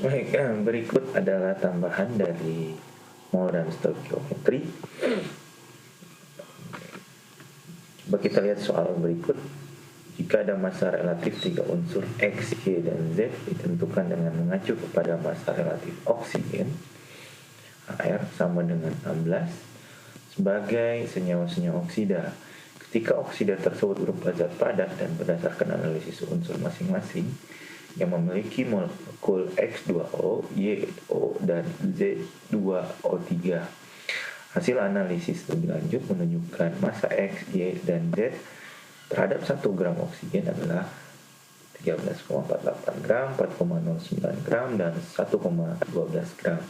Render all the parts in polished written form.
Baik, berikut adalah tambahan dari mol dan stoikiometri. Coba kita lihat soal berikut. Jika ada massa relatif tiga unsur X, Y, dan Z ditentukan dengan mengacu kepada massa relatif oksigen AR sama dengan 16 sebagai senyawa-senyawa oksida. Ketika oksida tersebut berupa zat padat dan berdasarkan analisis unsur masing-masing yang memiliki molekul X2O, YO, dan Z2O3. Hasil analisis lebih lanjut menunjukkan massa X, Y, dan Z terhadap 1 gram oksigen adalah 13,48 gram, 4,09 gram, dan 1,12 gram.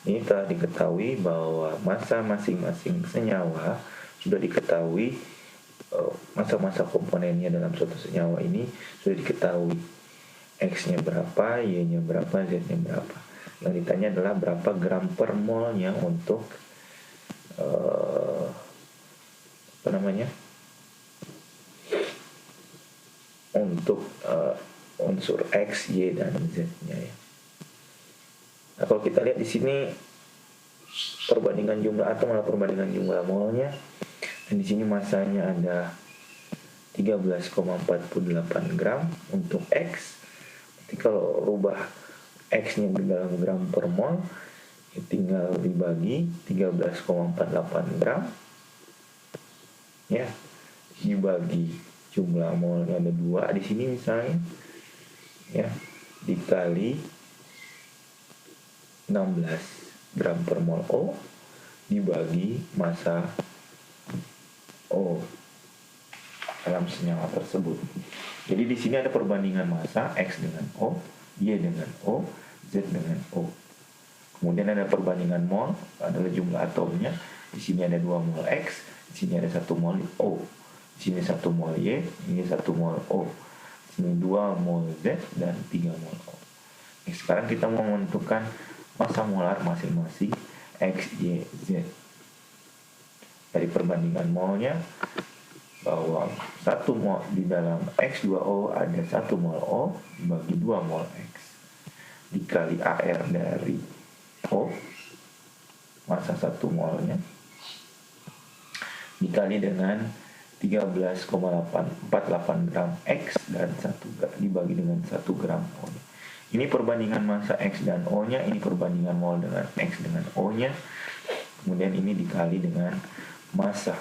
Ini telah diketahui bahwa massa masing-masing senyawa sudah diketahui, massa-massa komponennya dalam suatu senyawa ini sudah diketahui. X-nya berapa, Y-nya berapa, Z-nya berapa. Yang ditanya adalah berapa gram per molnya untuk untuk unsur X, Y, dan Z-nya ya. Nah, kalau kita lihat di sini perbandingan jumlah atom adalah perbandingan jumlah molnya, dan di sini massanya ada 13,48 gram untuk X. Jadi kalau rubah X-nya di dalam gram per mol, ya tinggal dibagi 13,48 gram ya, dibagi jumlah molnya ada 2 di sini misalnya ya, dikali 16 gram per mol O dibagi massa O dalam senyawa tersebut. Jadi di sini ada perbandingan massa X dengan O, Y dengan O, Z dengan O. Kemudian ada perbandingan mol, adalah jumlah atomnya. Di sini ada 2 mol X, di sini ada 1 mol O. Di sini 1 mol Y, ini 1 mol O. Di sini 2 mol Z dan 3 mol O. Nah, sekarang kita mau menentukan massa molar masing-masing X, Y, Z. Dari perbandingan molnya, bahwa 1 mol di dalam X2O ada 1 mol O dibagi 2 mol X dikali AR dari O, massa 1 molnya, dikali dengan 13,48 gram X dan 1 dibagi dengan 1 gram O. Ini perbandingan massa X dan O-nya, ini perbandingan mol dengan X dengan O-nya. Kemudian ini dikali dengan massa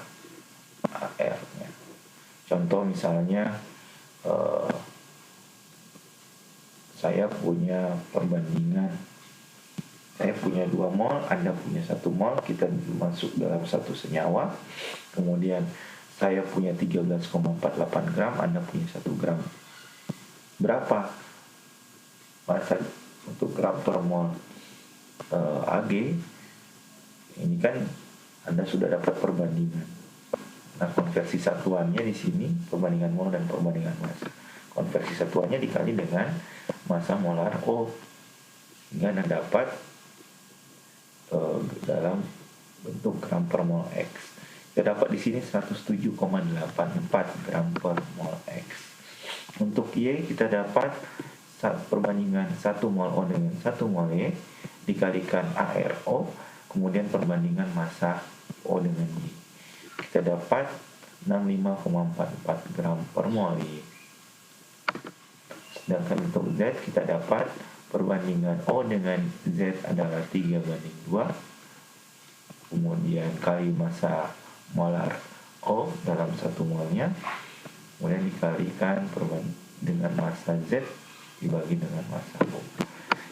AR-nya. Contoh misalnya saya punya perbandingan, saya punya 2 mol, Anda punya 1 mol, kita masuk dalam satu senyawa. Kemudian saya punya 13,48 gram, Anda punya 1 gram. Berapa massa untuk gram per mol Ag? Ini kan Anda sudah dapat perbandingan. Nah, konversi satuannya di sini perbandingan mol dan perbandingan massa. Konversi satuannya dikali dengan massa molar O, hingga Anda dapat dalam bentuk gram per mol X. Kita dapat di sini 107,84 gram per mol X. Untuk Y kita dapat perbandingan 1 mol O dengan 1 mol Y dikalikan ARO, kemudian perbandingan massa O dengan Y. Kita dapat 65,44 gram per mol Y. Sedangkan untuk Z kita dapat perbandingan O dengan Z adalah 3:2, kemudian kali massa molar O dalam 1 molnya, kemudian dikalikan dengan massa Z dibagi dengan massa O.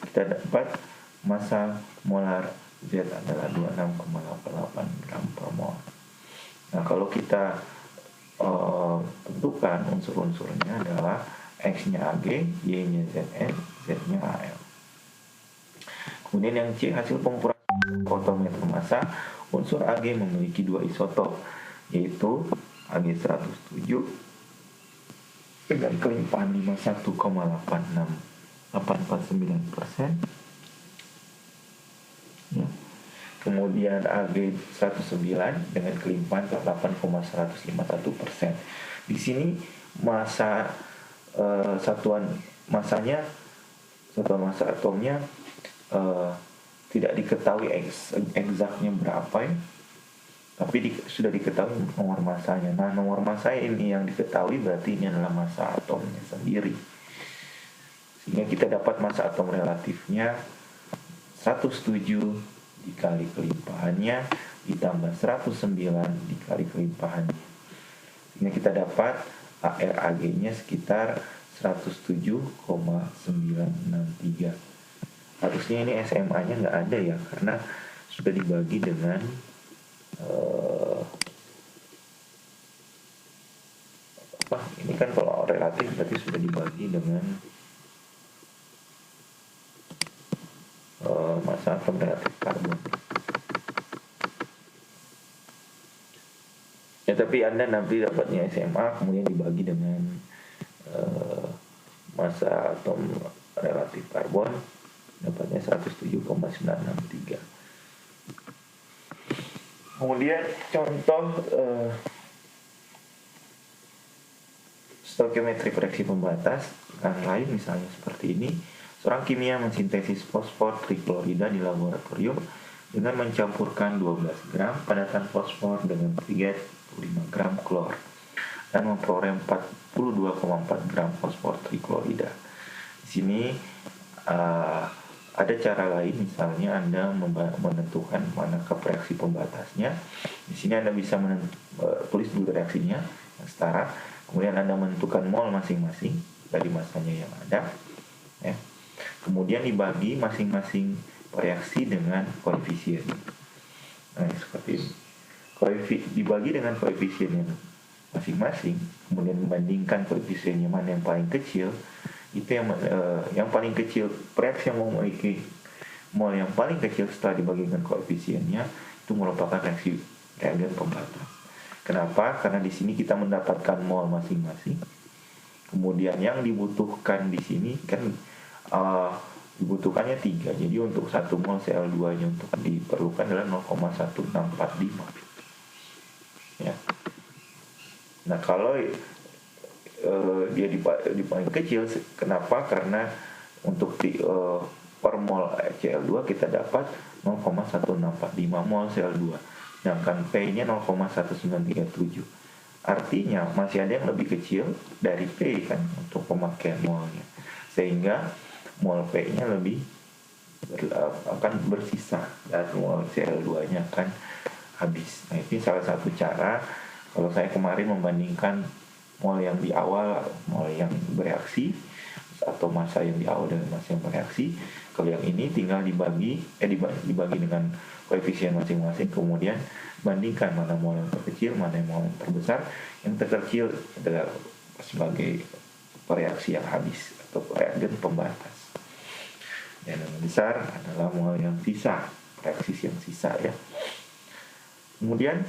Kita dapat massa molar Z adalah 26,88 gram per mol. Nah, kalau kita tentukan unsur-unsurnya adalah X-nya Ag, Y-nya Zn, Z-nya Al. Kemudian yang C, hasil pengukuran fotometer massa. Unsur Ag memiliki 2 isotop, yaitu Ag107 dengan kelimpahan 51,849%. Ya. Kemudian Ag19 dengan kelimpahan 8,151%. Di sini massa satuan massanya satuan massa atomnya tidak diketahui eksaknya berapa ya, tapi sudah diketahui nomor massanya. Nah, nomor massa ini yang diketahui berarti ini adalah massa atomnya sendiri. Sehingga kita dapat massa atom relatifnya 107 dikali kelimpahannya ditambah 109 dikali kelimpahannya. Sehingga kita dapat ARAG-nya sekitar 107,963. Harusnya ini SMA-nya nggak ada ya, karena sudah dibagi dengan ini kan kalau relatif berarti sudah dibagi dengan massa atom relatif karbon. Ya, tapi Anda nanti dapatnya SMA kemudian dibagi dengan massa atom relatif karbon, dapatnya 107,963. Kemudian contoh stoikiometri reaksi pembatas yang lain, misalnya seperti ini. Seorang kimia mensintesis fosfor triklorida di laboratorium dengan mencampurkan 12 gram padatan fosfor dengan 35 gram klor dan memperoleh 42,4 gram fosfor triklorida. Di sini ada cara lain, misalnya Anda menentukan mana reaksi pembatasnya. Di sini Anda bisa tulis dulu reaksinya yang setara, kemudian Anda menentukan mol masing-masing dari massanya yang ada, ya. Kemudian dibagi masing-masing reaksi dengan koefisien. Nah, seperti ini. Dibagi dengan koefisiennya masing-masing, kemudian membandingkan koefisiennya mana yang paling kecil. Itu yang paling kecil, reaksi yang memiliki mol yang paling kecil setelah dibagikan koefisiennya itu merupakan reagen pembatas. Kenapa? Karena di sini kita mendapatkan mol masing-masing. Kemudian yang dibutuhkan di sini kan dibutuhkannya 3. Jadi untuk 1 mol Cl2-nya untuk diperlukan adalah 0,1645. Ya. Nah, kalau dia di paling kecil, kenapa? Karena untuk per mol Cl2 kita dapat 0,1645 mol Cl2, sedangkan P-nya 0,1937. Artinya masih ada yang lebih kecil dari P kan untuk pemakaian molnya, sehingga mol P-nya akan bersisa dan mol Cl2-nya akan habis. Nah, ini salah satu cara kalau saya kemarin membandingkan mol yang di awal, mol yang bereaksi, atau massa yang di awal dan massa yang bereaksi. Kalau yang ini tinggal dibagi dengan koefisien masing-masing, kemudian bandingkan mana mol yang terkecil, mana yang mol yang terbesar. Yang terkecil adalah sebagai reaksi yang habis atau reagen pembatas. Dan yang besar adalah mol yang sisa, reaksi yang sisa ya. Kemudian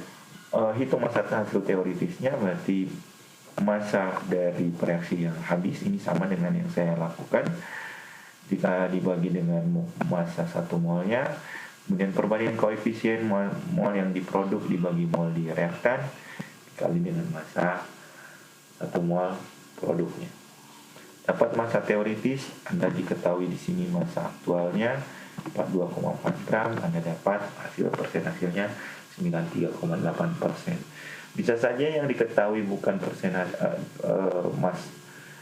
hitung massa hasil teoritisnya, berarti massa dari reaksi yang habis ini sama dengan yang saya lakukan. Jika dibagi dengan massa 1 molnya, kemudian perbandingan koefisien mol yang diproduk dibagi mol di reaktan dikali dengan massa 1 mol produknya. Dapat massa teoritis, Anda diketahui di sini massa aktualnya 42,4 gram, Anda dapat hasilnya 93,8%. Bisa saja yang diketahui bukan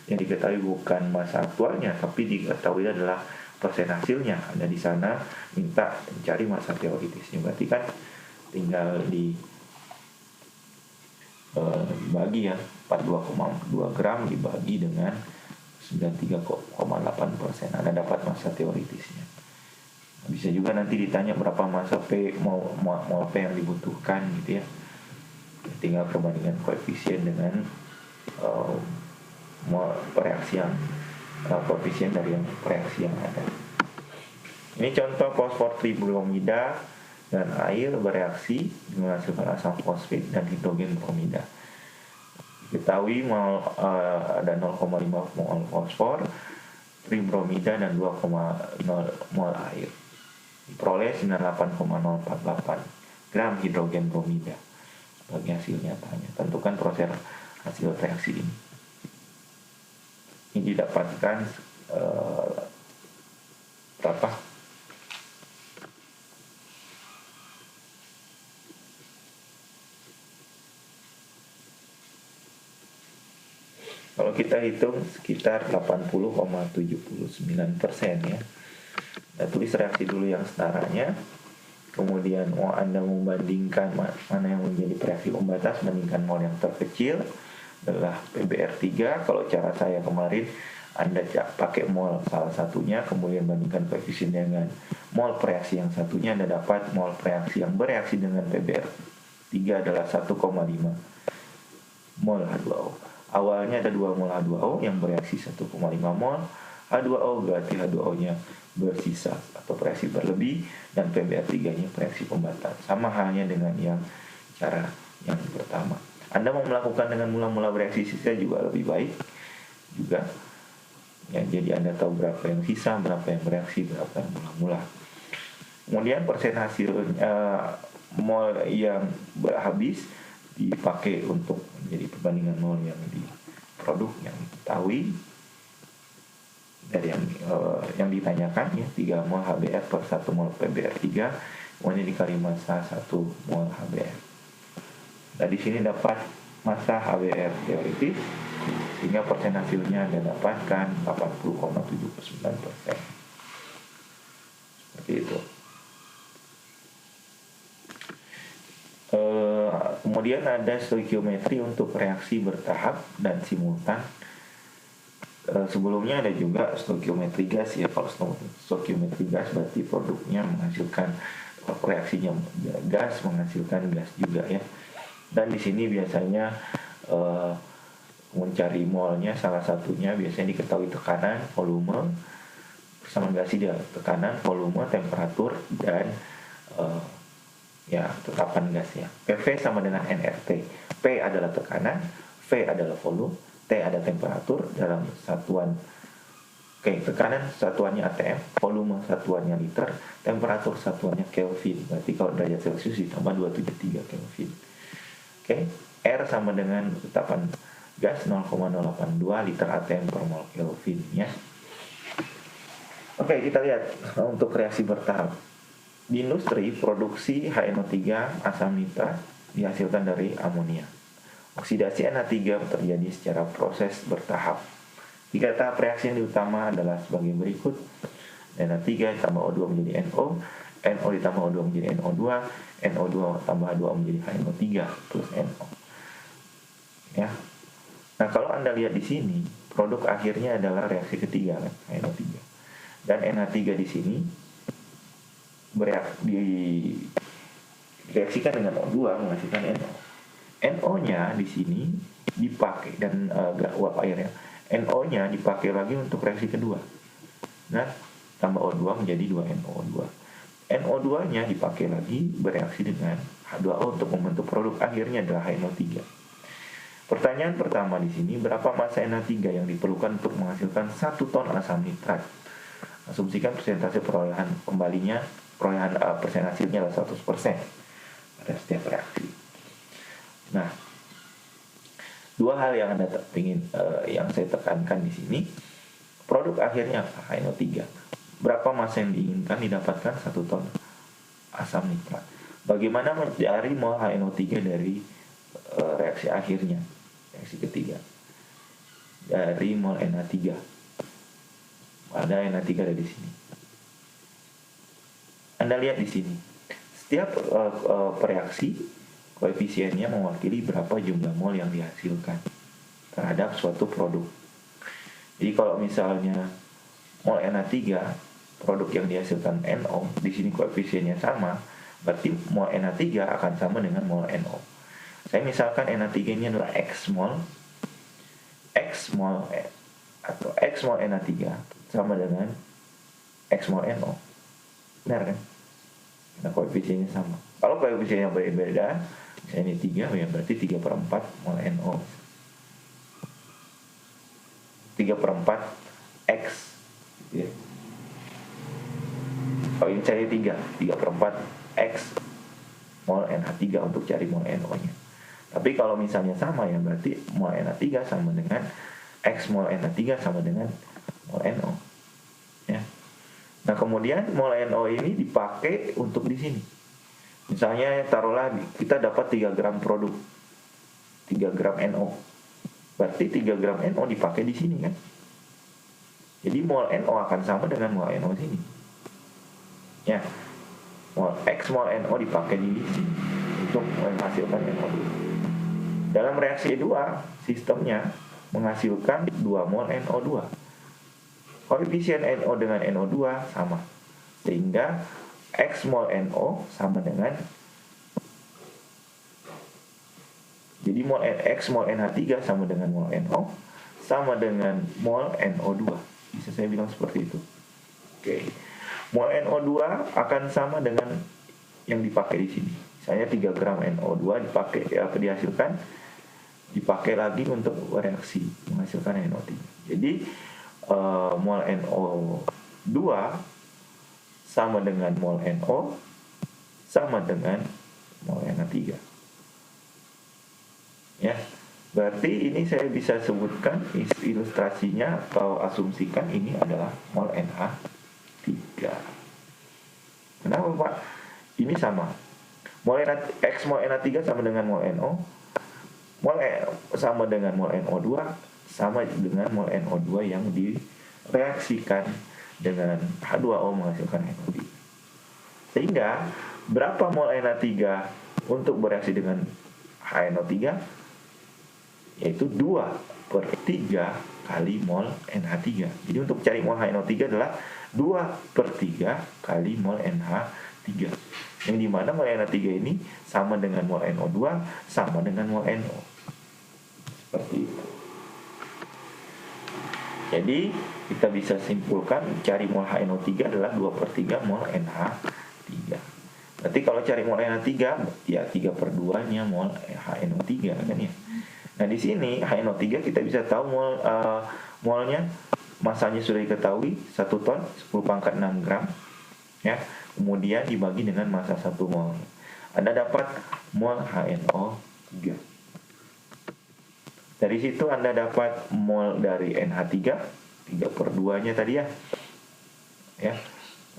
yang diketahui bukan massa aktualnya, tapi diketahui adalah persen hasilnya. Ada di sana minta mencari massa teoritisnya, berarti kan tinggal dibagi ya, 42,2 gram dibagi dengan 93,8%, Anda dapat massa teoritisnya. Bisa juga nanti ditanya berapa massa P mol P yang dibutuhkan gitu ya. Tinggal perbandingan koefisien dengan reaksi yang koefisien dari yang reaksi yang ada. Ini contoh fosfor tribromida dan air bereaksi menghasilkan asam fosfat dan hidrogen bromida. Diketahui ada 0,5 mol fosfor, tribromida dan 2,0 mol air. Diperoleh 98,048 gram hidrogen bromida sebagai hasil nyatanya. Tentukan proses hasil reaksi ini. Ini didapatkan Kalau kita hitung sekitar 80,79% ya. Nah, tulis reaksi dulu yang setaranya. Kemudian Anda membandingkan mana yang menjadi reaksi pembatas, bandingkan mol yang terkecil adalah PBr3. Kalau cara saya kemarin, Anda pakai mol salah satunya, kemudian bandingkan koefisien dengan mol reaksi yang satunya, Anda dapat mol reaksi yang bereaksi dengan PBr3 adalah 1,5 mol H2O. Awalnya ada 2 mol H2O yang bereaksi 1,5 mol H2O, berarti H2O-nya bersisa atau bereaksi berlebih, dan PBr3-nya bereaksi pembatas. Sama halnya dengan yang cara yang pertama. Anda mau melakukan dengan mula-mula bereaksi sisa juga lebih baik juga. Ya, jadi Anda tahu berapa yang sisa, berapa yang bereaksi, berapa yang mula-mula. Kemudian persen hasil mol yang habis dipakai untuk menjadi perbandingan mol yang di produk yang diketahui dari yang ditanyakan ya, 3 mol HBr per 1 mol PBr3, kemudian dikali massa 1 mol HBr. Nah, di sini dapat massa HBr teoritis, sehingga persen hasilnya Anda dapatkan 80,79%. Seperti itu. Kemudian ada stoikiometri untuk reaksi bertahap dan simultan. Sebelumnya ada juga stoikiometri gas ya. Kalau stoikiometri gas berarti produknya menghasilkan, reaksinya gas menghasilkan gas juga ya. Dan di sini biasanya mencari molnya, salah satunya biasanya diketahui tekanan, volume, sama gas dia tekanan, volume, temperatur, dan ya tetapan gas ya. PV sama dengan nRT. P adalah tekanan, V adalah volume, T ada temperatur dalam satuan. Tekanan satuannya atm, volume satuannya liter, temperatur satuannya Kelvin. Berarti kalau derajat Celcius ditambah 273 Kelvin. R sama dengan tetapan gas 0,082 liter atm per mol Kelvin ya. Kita lihat untuk reaksi bertahap. Di industri, produksi HNO3 asam nitrat dihasilkan dari amonia. Oksidasi NH3 terjadi secara proses bertahap. 3 tahap reaksi yang utama adalah sebagai berikut. NH3 tambah O2 menjadi NO, NO ditambah O2 menjadi NO2, NO2 tambah H2O menjadi HNO3 plus NO. Ya. Nah, kalau Anda lihat di sini, produk akhirnya adalah reaksi ketiga kan, HNO3. Dan NH3 di sini direaksikan dengan O2 menghasilkan NO. NO-nya di sini dipakai dan uap airnya. NO-nya dipakai lagi untuk reaksi kedua. Nah, tambah O2 menjadi 2NO2. NO2-nya dipakai lagi bereaksi dengan H2O untuk membentuk produk akhirnya adalah HNO3. Pertanyaan pertama di sini, berapa massa NH3 yang diperlukan untuk menghasilkan 1 ton asam nitrat? Asumsikan persentase perolehan persen hasilnya adalah 100% pada setiap reaksi. Nah, 2 hal yang Anda yang saya tekankan di sini. Produk akhirnya HNO3. Berapa massa yang diinginkan didapatkan 1 ton asam nitrat? Bagaimana mencari mol HNO3 dari reaksi akhirnya, reaksi ketiga? Dari mol NH3. Ada NH3 ada di sini. Anda lihat di sini. Setiap reaksi koefisiennya mewakili berapa jumlah mol yang dihasilkan terhadap suatu produk. Jadi kalau misalnya mol NH3 produk yang dihasilkan NO, di sini koefisiennya sama, berarti mol NH3 akan sama dengan mol NO. Saya misalkan NH3 ini adalah X mol atau X mol NH3 sama dengan X mol NO. Benar kan? Nah, koefisiennya sama. Kalau koefisiennya berbeda, misalnya ini 3, ya berarti 3/4 mol NO. 3/4 X gitu ya. Kalau ini cari 3/4 X mol NH3 untuk cari mol NO-nya. Tapi kalau misalnya sama ya berarti mol NH3 sama dengan X mol NH3 sama dengan mol NO. Ya. Nah, kemudian mol NO ini dipakai untuk di sini. Misalnya taruhlah kita dapat 3 gram produk, 3 gram NO. Berarti 3 gram NO dipakai di sini kan. Jadi mol NO akan sama dengan mol NO sini. Ya. X mol NO dipakai di sini untuk menghasilkan NO2. Dalam reaksi E2, sistemnya menghasilkan 2 mol NO2. Koefisien NO dengan NO2 sama. Sehingga X mol NO sama dengan, jadi mol X mol NH3 sama dengan mol NO sama dengan mol NO2. Bisa saya bilang seperti itu. Oke. Mol NO2 akan sama dengan yang dipakai di sini. Misalnya 3 gram NO2 dipakai lagi untuk reaksi menghasilkan NO3. Jadi mol NO2 sama dengan mol NO sama dengan mol NH3. Ya. Berarti ini saya bisa sebutkan ilustrasinya atau asumsikan ini adalah mol NH3. Kenapa Pak? Ini sama. X mol NH3 sama dengan mol NO. Mol sama dengan mol NO2 sama dengan mol NO2 yang direaksikan dengan H2O menghasilkan NO3. Sehingga berapa mol NH3 untuk bereaksi dengan HNO3? Yaitu 2/3 kali mol NH3. Jadi untuk cari mol HNO3 adalah 2/3 kali mol NH3. Yang dimana mol NH3 ini sama dengan mol NO2 sama dengan mol NO. Seperti itu. Jadi kita bisa simpulkan cari mol HNO3 adalah 2/3 mol NH3. Berarti kalau cari mol NH3 ya 3/2-nya mol HNO3 kan ya. Nah di sini HNO3 kita bisa tahu molnya, masanya sudah diketahui 1 ton 10⁻⁶ gram ya. Kemudian dibagi dengan massa 1 mol. Anda dapat mol HNO3. Dari situ Anda dapat mol dari NH3 3/2-nya tadi ya. Ya.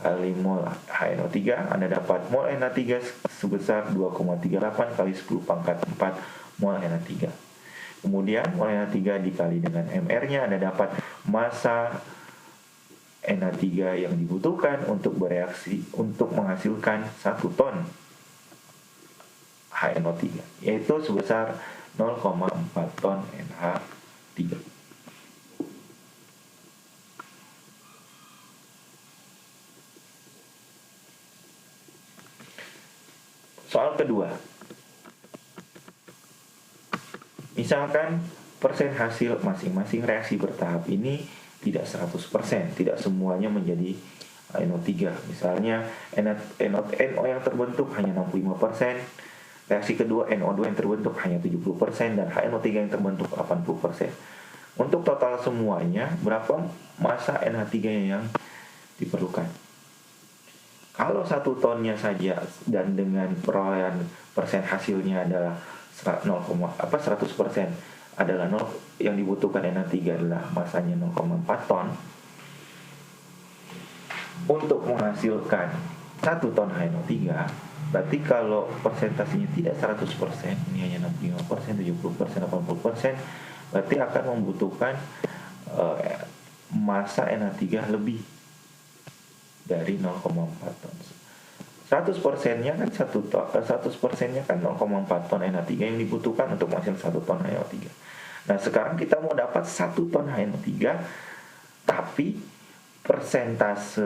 Kali mol HNO3 Anda dapat mol NH3 sebesar 2,38 kali 10⁻⁴ mol NH3. Kemudian mol NH3 dikali dengan MR-nya Anda dapat massa NH3 yang dibutuhkan untuk bereaksi untuk menghasilkan 1 ton HNO3, yaitu sebesar 0,4 ton NH3. Soal kedua. Misalkan persen hasil masing-masing reaksi bertahap ini tidak 100%, tidak semuanya menjadi NO3. Misalnya NO yang terbentuk hanya 65%, reaksi kedua NO2 yang terbentuk hanya 70%, dan HNO3 yang terbentuk 80%. Untuk total semuanya, berapa massa NH3 yang diperlukan? Kalau 1 tonnya saja dan dengan perolehan persen hasilnya adalah 100% adalah 0, yang dibutuhkan NH3 adalah masanya 0,4 ton. Untuk menghasilkan 1 ton HNO3, berarti kalau persentasenya tidak 100%, ini hanya 65%, 70%, 80%, berarti akan membutuhkan massa NH3 lebih dari 0,4 ton. 100%-nya kan 100%-nya kan 0,4 ton NH3 yang dibutuhkan untuk menghasilkan 1 ton HNO3. Nah, sekarang kita mau dapat 1 ton HNO3, tapi persentase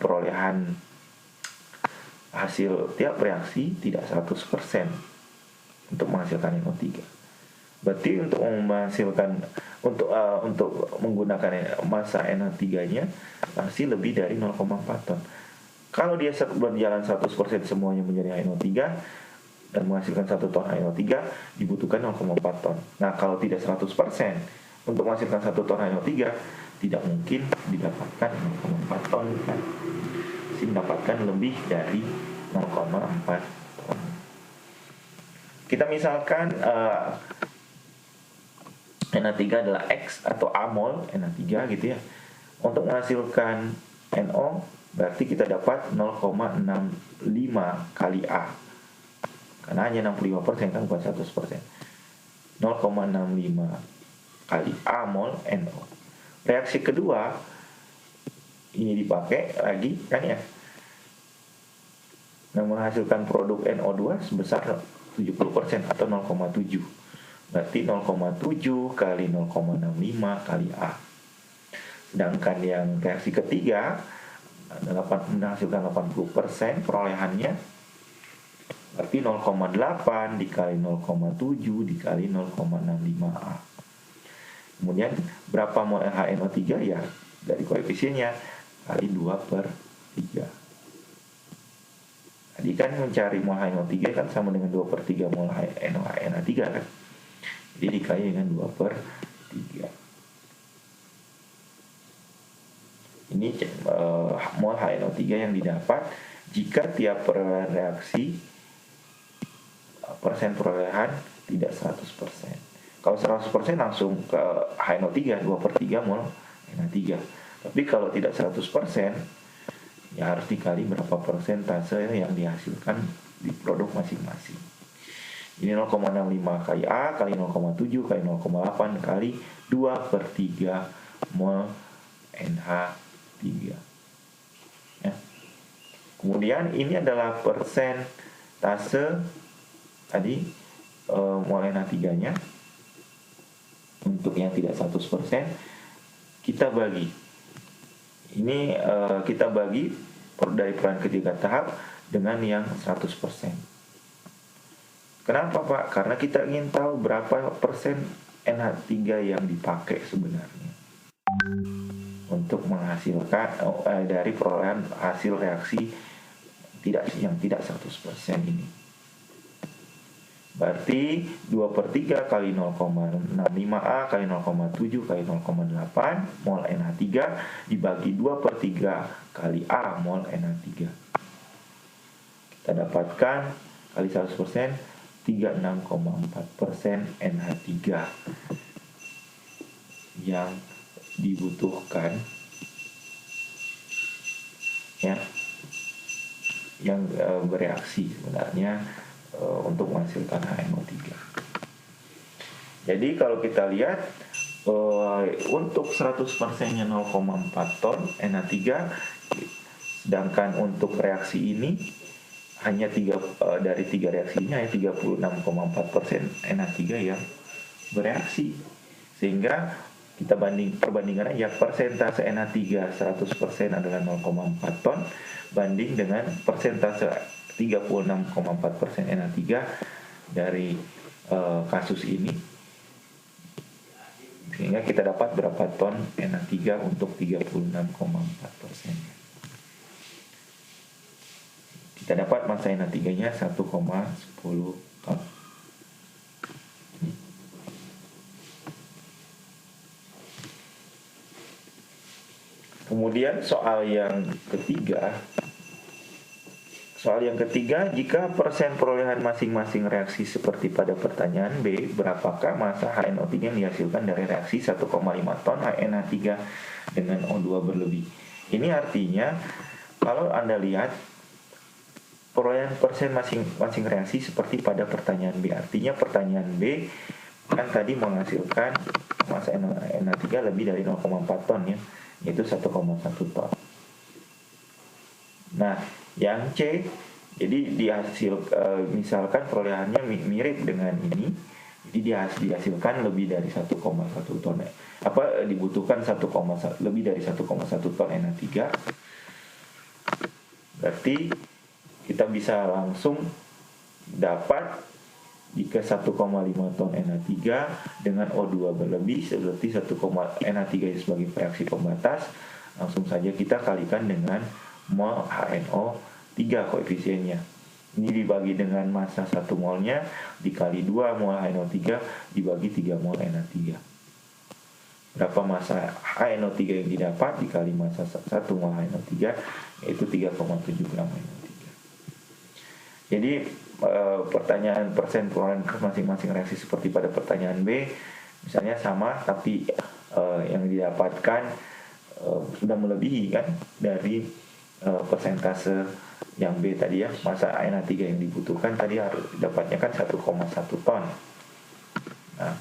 perolehan hasil tiap reaksi tidak 100% untuk menghasilkan NO3. Berarti untuk menggunakan massa NH3-nya masih lebih dari 0,4 ton. Kalau dia berjalan 100% semuanya menjadi HNO3 dan menghasilkan 1 ton HNO3, dibutuhkan 0,4 ton. Nah, kalau tidak 100% untuk menghasilkan 1 ton HNO3, tidak mungkin didapatkan 0,4 ton kan? Mendapatkan lebih dari 0,4 ton. Kita misalkan NH3 adalah X atau A mol NH3 gitu ya. Untuk menghasilkan NO berarti kita dapat 0,65 kali A. Karena hanya 65% kan, bukan 100%. 0,65 kali A mol NO. Reaksi kedua ini dipakai lagi kan ya, nah menghasilkan produk NO2 sebesar 70% atau 0,7. Berarti 0,7 kali 0,65 kali A. Sedangkan yang reaksi ketiga menghasilkan 80% perolehannya, berarti 0,8 dikali 0,7 dikali 0,65A. Kemudian berapa mol HNO3 ya dari koefisiennya kali 2/3. Tadi kan mencari mol HNO3 kan sama dengan 2/3 mol NaOH3 kan. Jadi dikali dengan 2/3. Ini mol HNO3 yang didapat jika tiap reaksi persen perolehan tidak 100%. Kalau 100% langsung ke HNO3 2/3 mol NH3. Tapi kalau tidak 100%, ya harus dikali berapa persentase yang dihasilkan di produk masing-masing. Ini 0,65 kali A kali 0,7 kali 0,8 kali 2/3 mol NH3. Ya. Kemudian ini adalah persentase tadi mol NH3-nya. Untuk yang tidak 100% kita bagi. Ini kita bagi dari peran ketiga tahap dengan yang 100%. Kenapa Pak? Karena kita ingin tahu berapa persen NH3 yang dipakai sebenarnya untuk menghasilkan dari perolehan hasil reaksi yang tidak 100% ini. Berarti 2/3 kali 0,65A kali 0,7 kali 0,8 mol NH3 dibagi 2/3 kali A mol NH3. Kita dapatkan kali 100% 36,4% NH3 yang dibutuhkan ya, yang bereaksi sebenarnya untuk menghasilkan HNO3. Jadi kalau kita lihat untuk 100%-nya 0,4 ton NH3, sedangkan untuk reaksi ini hanya dari 3 reaksinya ya 36,4% NH3 yang bereaksi. Sehingga kita perbandingannya ya persentase NH3 100% adalah 0,4 ton banding dengan persentase 36,4% NH3 dari kasus ini, sehingga kita dapat berapa ton NH3 untuk 36,4%. Kita dapat massa NH3-nya 1,10 ton. Kemudian soal yang ketiga, jika persen perolehan masing-masing reaksi seperti pada pertanyaan B, berapakah massa HNO3 yang dihasilkan dari reaksi 1,5 ton HNH3 dengan O2 berlebih? Ini artinya, kalau Anda lihat, perolehan persen masing-masing reaksi seperti pada pertanyaan B. Artinya pertanyaan B kan tadi menghasilkan massa NH3 lebih dari 0,4 ton ya, yaitu 1,1 ton. Nah, yang C, jadi misalkan perolehannya mirip dengan ini, jadi dihasilkan lebih dari 1,1 ton. Dibutuhkan lebih dari 1,1 ton NH3. Berarti kita bisa langsung dapat jika 1,5 ton NH3 dengan O2 berlebih seperti NH3 sebagai reaksi pembatas, langsung saja kita kalikan dengan mol HNO3 koefisiennya. Ini dibagi dengan massa 1 molnya dikali 2 mol HNO3 dibagi 3 mol NH3. Berapa massa HNO3 yang didapat dikali massa 1 mol HNO3, yaitu 3,7 gram HNO3. Jadi pertanyaan persen perolehan masing-masing reaksi seperti pada pertanyaan B misalnya sama, tapi yang didapatkan sudah melebihi kan dari persentase yang B tadi ya, massa NH3 yang dibutuhkan tadi harus dapatnya kan 1,1 ton. Nah,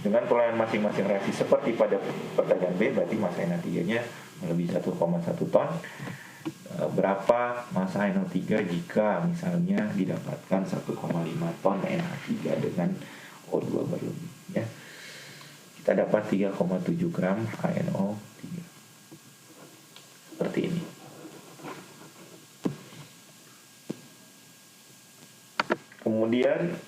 dengan perolehan masing-masing reaksi seperti pada pertanyaan B, berarti massa NH3-nya melebihi 1,1 ton. Berapa massa NO3 jika misalnya didapatkan 1,5 ton NH3 dengan O2 berlebih, ya. Kita dapat 3,7 gram HNO3 seperti ini. Kemudian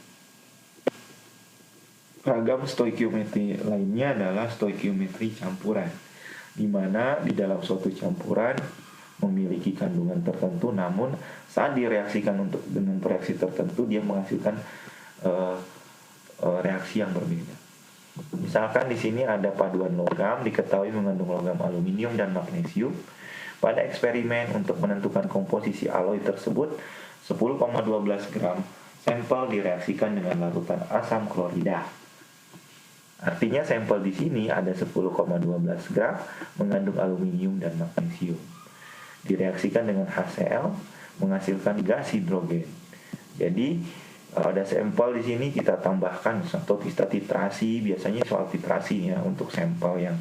ragam stoikiometri lainnya adalah stoikiometri campuran, di mana di dalam suatu campuran memiliki kandungan tertentu, namun saat direaksikan dengan reaksi tertentu dia menghasilkan reaksi yang berbeda. Misalkan di sini ada paduan logam diketahui mengandung logam aluminium dan magnesium. Pada eksperimen untuk menentukan komposisi alloy tersebut, 10,12 gram sampel direaksikan dengan larutan asam klorida. Artinya sampel di sini ada 10,12 gram mengandung aluminium dan magnesium. Direaksikan dengan HCl menghasilkan gas hidrogen. Jadi ada sampel di sini kita tambahkan atau kita titrasi, biasanya soal titrasi ya untuk sampel yang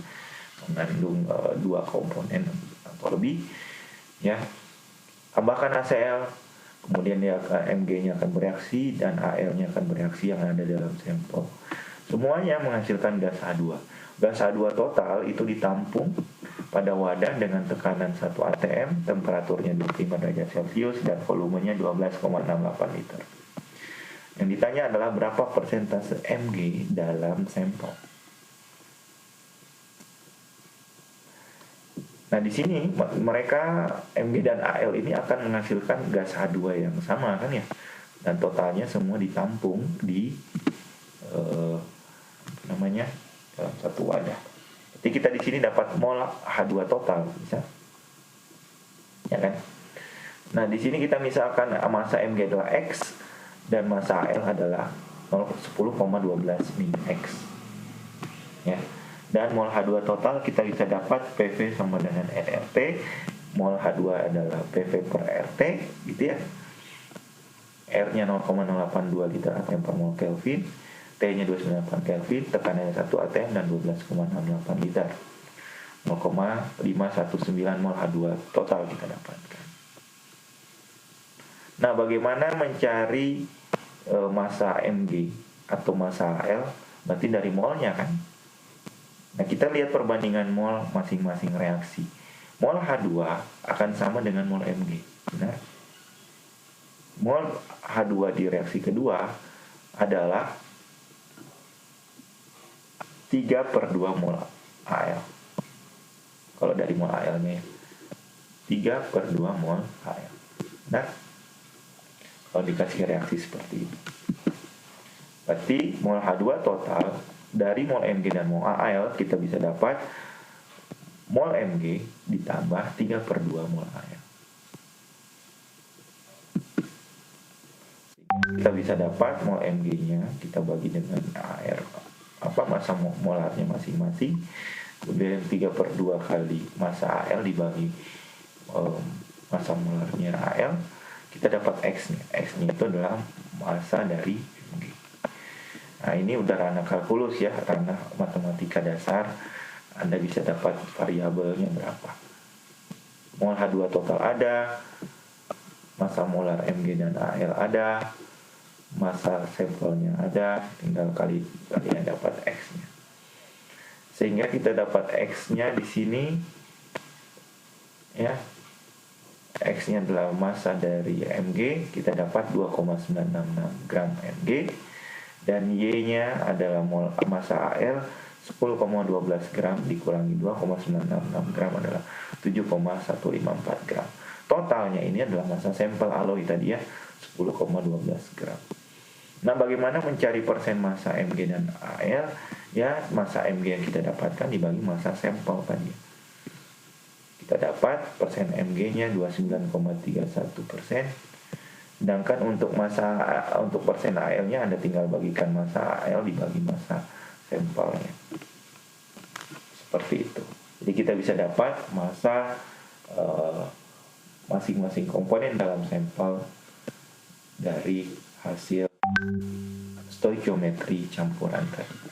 mengandung dua komponen atau lebih, ya. Tambahkan HCl, kemudian dia Mg-nya akan bereaksi dan Al-nya akan bereaksi yang ada dalam sampel. Semuanya menghasilkan gas H2. Gas H2 total itu ditampung pada wadah dengan tekanan 1 atm, temperaturnya 25 derajat Celcius dan volumenya 12,68 liter. Yang ditanya adalah berapa persentase Mg dalam sampel. Nah, di sini mereka Mg dan Al ini akan menghasilkan gas H2 yang sama kan ya. Dan totalnya semua ditampung di dalam satu wadah. Jadi kita di sini dapat mol H2 total, bisa? Ya kan? Nah, di sini kita misalkan massa Mg adalah X dan massa Al adalah 10,12 min X. Ya. Dan mol H2 total kita bisa dapat PV sama dengan nRT. Mol H2 adalah PV per RT, gitu ya. R-nya 0,082 liter atm per mol Kelvin. T-nya 298 Kelvin, tekanannya 1 atm dan 12,68 liter. 0,519 mol H2 total kita dapatkan. Nah, bagaimana mencari massa Mg atau massa Al? Berarti dari molnya kan. Nah, kita lihat perbandingan mol masing-masing reaksi. Mol H2 akan sama dengan mol Mg, benar? Mol H2 di reaksi kedua adalah 3/2 mol Al. Kalau dari mol Al-nya 3/2 mol Al. Nah, kalau dikasih reaksi seperti ini, berarti mol H2 total dari mol Mg dan mol Al kita bisa dapat mol Mg ditambah 3/2 mol Al. Kita bisa dapat mol Mg-nya kita bagi dengan air massa molarnya masing-masing, kemudian 3/2 kali massa Al dibagi massa molarnya Al, kita dapat X-nya. X-nya itu adalah massa dari Mg. Nah, ini udah ranah kalkulus ya, ranah matematika dasar. Anda bisa dapat variabelnya berapa. Mol H2 total ada, massa molar Mg dan Al ada, massa sampelnya ada, tinggal kalian dapat X-nya. Sehingga kita dapat X-nya di sini ya. X-nya adalah massa dari Mg, kita dapat 2,966 gram Mg, dan Y-nya adalah massa Al 10,12 gram dikurangi 2,966 gram adalah 7,154 gram. Totalnya ini adalah massa sampel alloy tadi ya, 10,12 gram. Nah, bagaimana mencari persen massa Mg dan Al? Ya, massa Mg yang kita dapatkan dibagi massa sampel tadi. Kita dapat persen Mg-nya 29,31%. Sedangkan untuk persen Al-nya Anda tinggal bagikan massa Al dibagi massa sampelnya. Seperti itu. Jadi kita bisa dapat massa masing-masing komponen dalam sampel dari hasil stoikiometri campuran tadi.